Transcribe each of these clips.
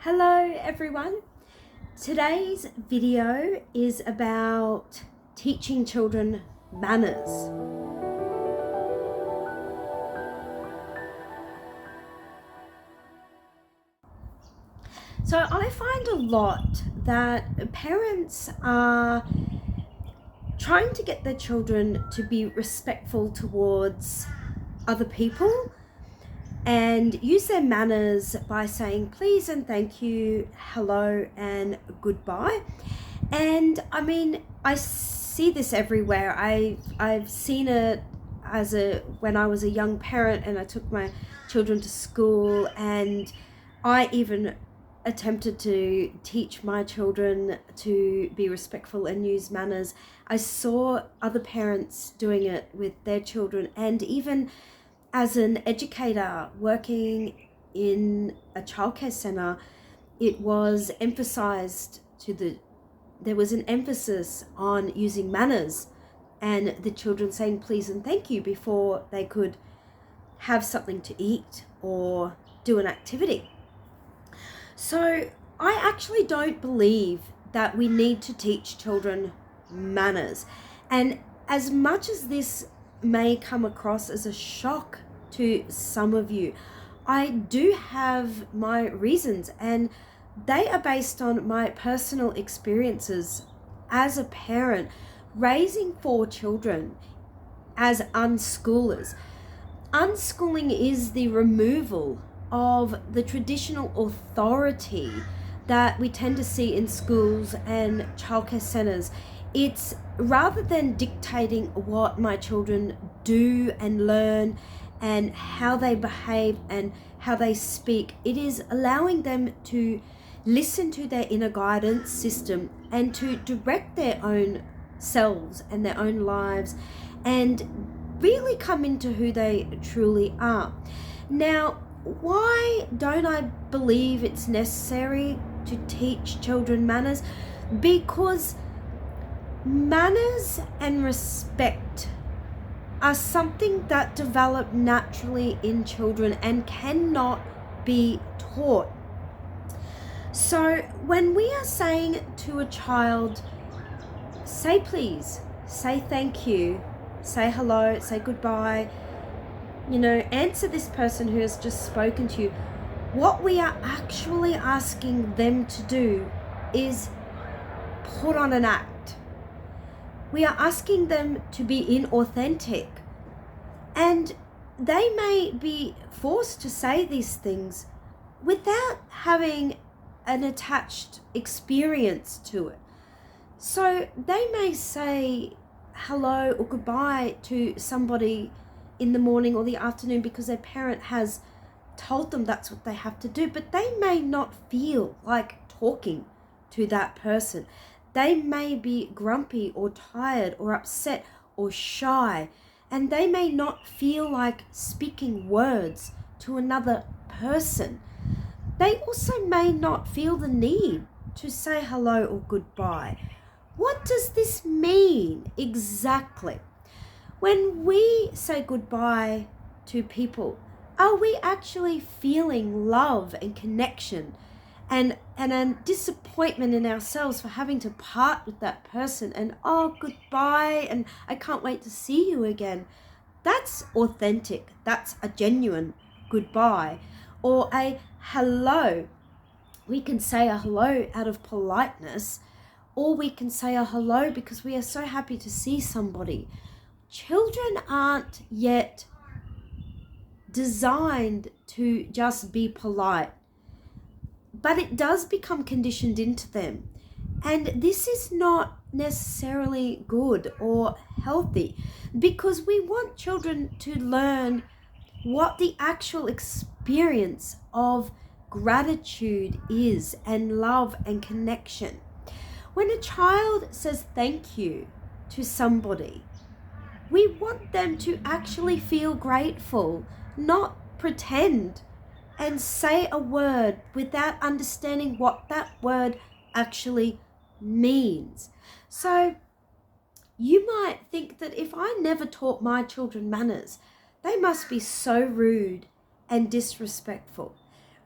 Hello everyone. Today's video is about teaching children manners. So I find a lot that parents are trying to get their children to be respectful towards other people and use their manners by saying please and thank you, hello and goodbye. And I mean, I see this everywhere. I've seen it when I was a young parent and I took my children to school, and I even attempted to teach my children to be respectful and use manners. I saw other parents doing it with their children, and even as an educator working in a childcare center, it was emphasized there was an emphasis on using manners and the children saying please and thank you before they could have something to eat or do an activity. So I actually don't believe that we need to teach children manners. And as much as this may come across as a shock to some of you, I do have my reasons, and they are based on my personal experiences as a parent raising 4 children as unschoolers. Unschooling is the removal of the traditional authority that we tend to see in schools and childcare centers. It's rather than dictating what my children do and learn and how they behave and how they speak, it is allowing them to listen to their inner guidance system and to direct their own selves and their own lives and really come into who they truly are. Now, why don't I believe it's necessary to teach children manners? Because manners and respect are something that develop naturally in children and cannot be taught. So when we are saying to a child, say please, say thank you, say hello, say goodbye, answer this person who has just spoken to you, what we are actually asking them to do is put on an act. We are asking them to be inauthentic, and they may be forced to say these things without having an attached experience to it. So they may say hello or goodbye to somebody in the morning or the afternoon because their parent has told them that's what they have to do, but they may not feel like talking to that person. They may be grumpy or tired or upset or shy, and they may not feel like speaking words to another person. They also may not feel the need to say hello or goodbye. What does this mean exactly? When we say goodbye to people, are we actually feeling love and connection and a disappointment in ourselves for having to part with that person and goodbye and I can't wait to see you again? That's authentic. That's a genuine goodbye. Or a hello. We can say a hello out of politeness, or we can say a hello because we are so happy to see somebody. Children aren't yet designed to just be polite, but it does become conditioned into them. And this is not necessarily good or healthy, because we want children to learn what the actual experience of gratitude is, and love and connection. When a child says thank you to somebody, we want them to actually feel grateful, not pretend and say a word without understanding what that word actually means. So you might think that if I never taught my children manners, they must be so rude and disrespectful.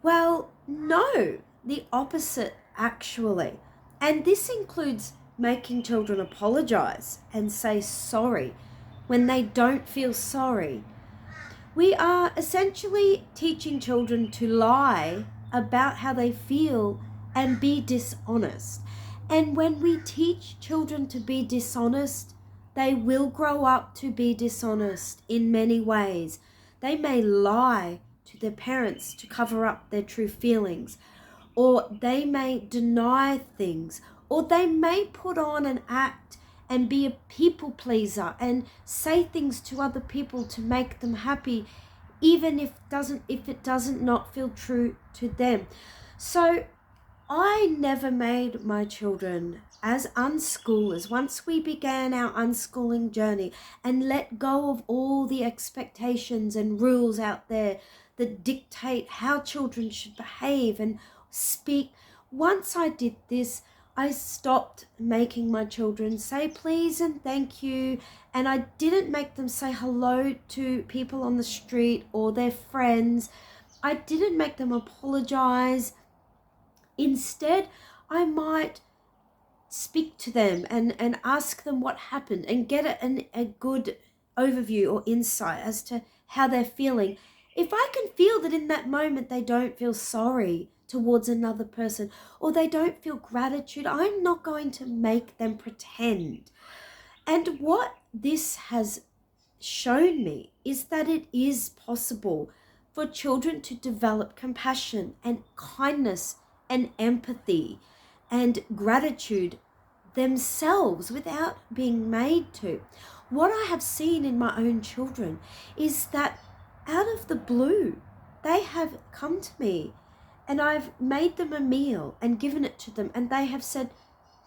Well, no, the opposite, actually. And this includes making children apologize and say sorry when they don't feel sorry. We are essentially teaching children to lie about how they feel and be dishonest. And when we teach children to be dishonest, they will grow up to be dishonest in many ways. They may lie to their parents to cover up their true feelings, or they may deny things, or they may put on an act and be a people pleaser and say things to other people to make them happy, even if it doesn't not feel true to them. So I never made my children as unschoolers. Once we began our unschooling journey and let go of all the expectations and rules out there that dictate how children should behave and speak, once I did this, I stopped making my children say please and thank you, and I didn't make them say hello to people on the street or their friends. I didn't make them apologize. Instead, I might speak to them and ask them what happened and get a good overview or insight as to how they're feeling. If I can feel that in that moment they don't feel sorry towards another person or they don't feel gratitude, I'm not going to make them pretend. And what this has shown me is that it is possible for children to develop compassion and kindness and empathy and gratitude themselves without being made to. What I have seen in my own children is that out of the blue, they have come to me and I've made them a meal and given it to them, and they have said,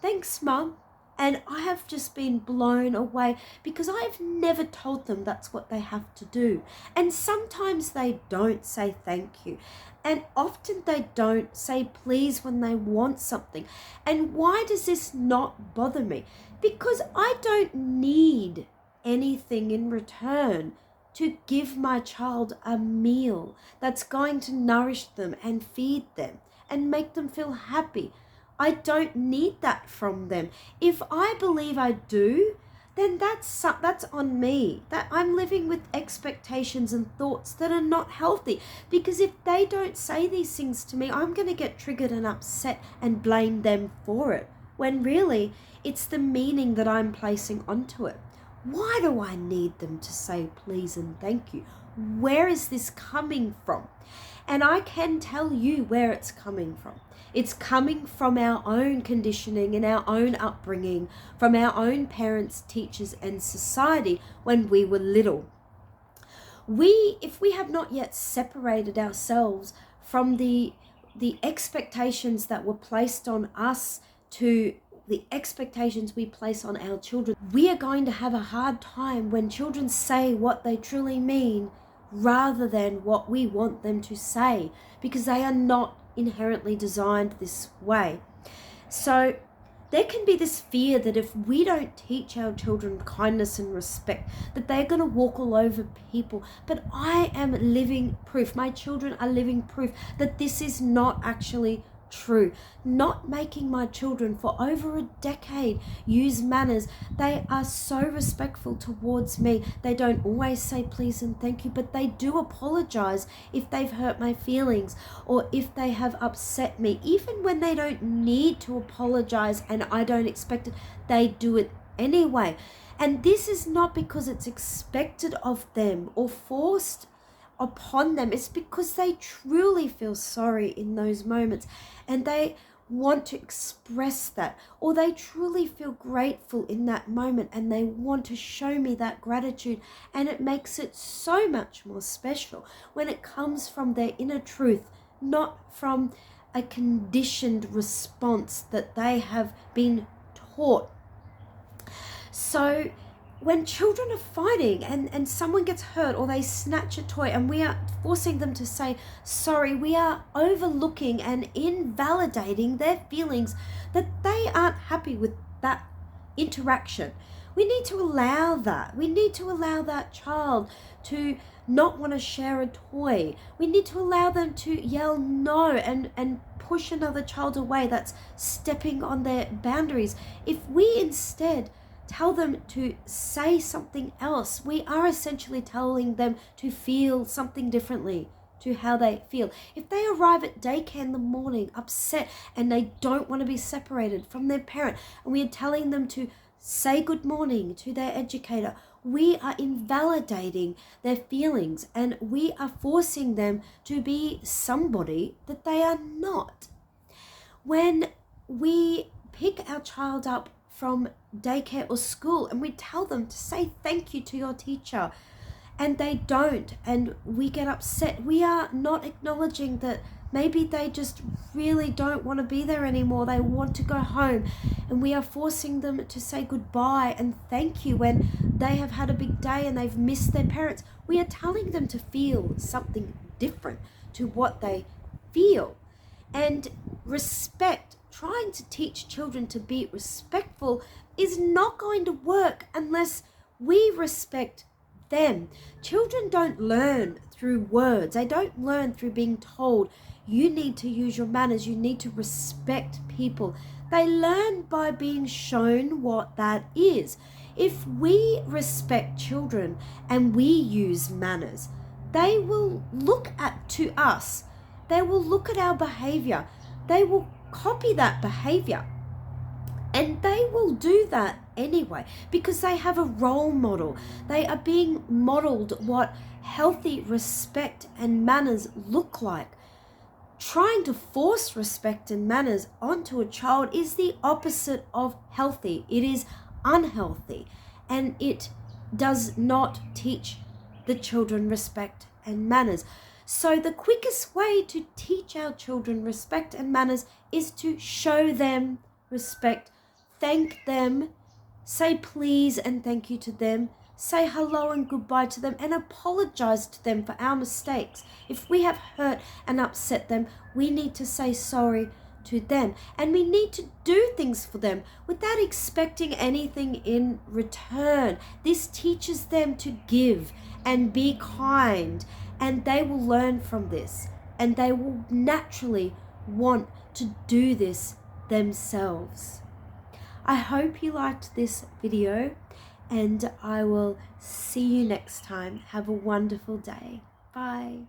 "Thanks, Mum." And I have just been blown away because I've never told them that's what they have to do. And sometimes they don't say thank you. And often they don't say please when they want something. And why does this not bother me? Because I don't need anything in return to give my child a meal that's going to nourish them and feed them and make them feel happy. I don't need that from them. If I believe I do, then that's on me. That I'm living with expectations and thoughts that are not healthy. Because if they don't say these things to me, I'm going to get triggered and upset and blame them for it. When really, it's the meaning that I'm placing onto it. Why do I need them to say please and thank you? Where is this coming from? And I can tell you where it's coming from. It's coming from our own conditioning and our own upbringing, from our own parents, teachers, and society when we were little. If we have not yet separated ourselves from the expectations that were placed on us to the expectations we place on our children, we are going to have a hard time when children say what they truly mean rather than what we want them to say, because they are not inherently designed this way. So there can be this fear that if we don't teach our children kindness and respect, that they're going to walk all over people. But I am living proof, my children are living proof that this is not actually true. Not making my children for over a decade use manners. They are so respectful towards me. They don't always say please and thank you, but they do apologize if they've hurt my feelings or if they have upset me. Even when they don't need to apologize and I don't expect it, they do it anyway. And this is not because it's expected of them or forced upon them. It's because they truly feel sorry in those moments and they want to express that, or they truly feel grateful in that moment and they want to show me that gratitude, and it makes it so much more special when it comes from their inner truth, not from a conditioned response that they have been taught. So when children are fighting and someone gets hurt or they snatch a toy and we are forcing them to say sorry, we are overlooking and invalidating their feelings that they aren't happy with that interaction. We need to allow that. We need to allow that child to not want to share a toy. We need to allow them to yell no and push another child away, that's stepping on their boundaries. If we instead tell them to say something else, we are essentially telling them to feel something differently to how they feel. If they arrive at daycare in the morning upset and they don't want to be separated from their parent, and we are telling them to say good morning to their educator, we are invalidating their feelings and we are forcing them to be somebody that they are not. When we pick our child up from daycare or school and we tell them to say thank you to your teacher, and they don't, and we get upset, we are not acknowledging that maybe they just really don't want to be there anymore. They want to go home, and we are forcing them to say goodbye and thank you when they have had a big day and they've missed their parents. We are telling them to feel something different to what they feel. And respect, trying to teach children to be respectful, is not going to work unless we respect them. Children don't learn through words. They don't learn through being told, you need to use your manners, you need to respect people. They learn by being shown what that is. If we respect children and we use manners, they will look to us. They will look at our behavior. They will copy that behavior. And they will do that anyway because they have a role model. They are being modeled what healthy respect and manners look like. Trying to force respect and manners onto a child is the opposite of healthy. It is unhealthy, and it does not teach the children respect and manners. So the quickest way to teach our children respect and manners is to show them respect, thank them, say please and thank you to them, say hello and goodbye to them, and apologize to them for our mistakes. If we have hurt and upset them, we need to say sorry to them, and we need to do things for them without expecting anything in return. This teaches them to give and be kind, and they will learn from this, and they will naturally want to do this themselves. I hope you liked this video, and I will see you next time. Have a wonderful day. Bye.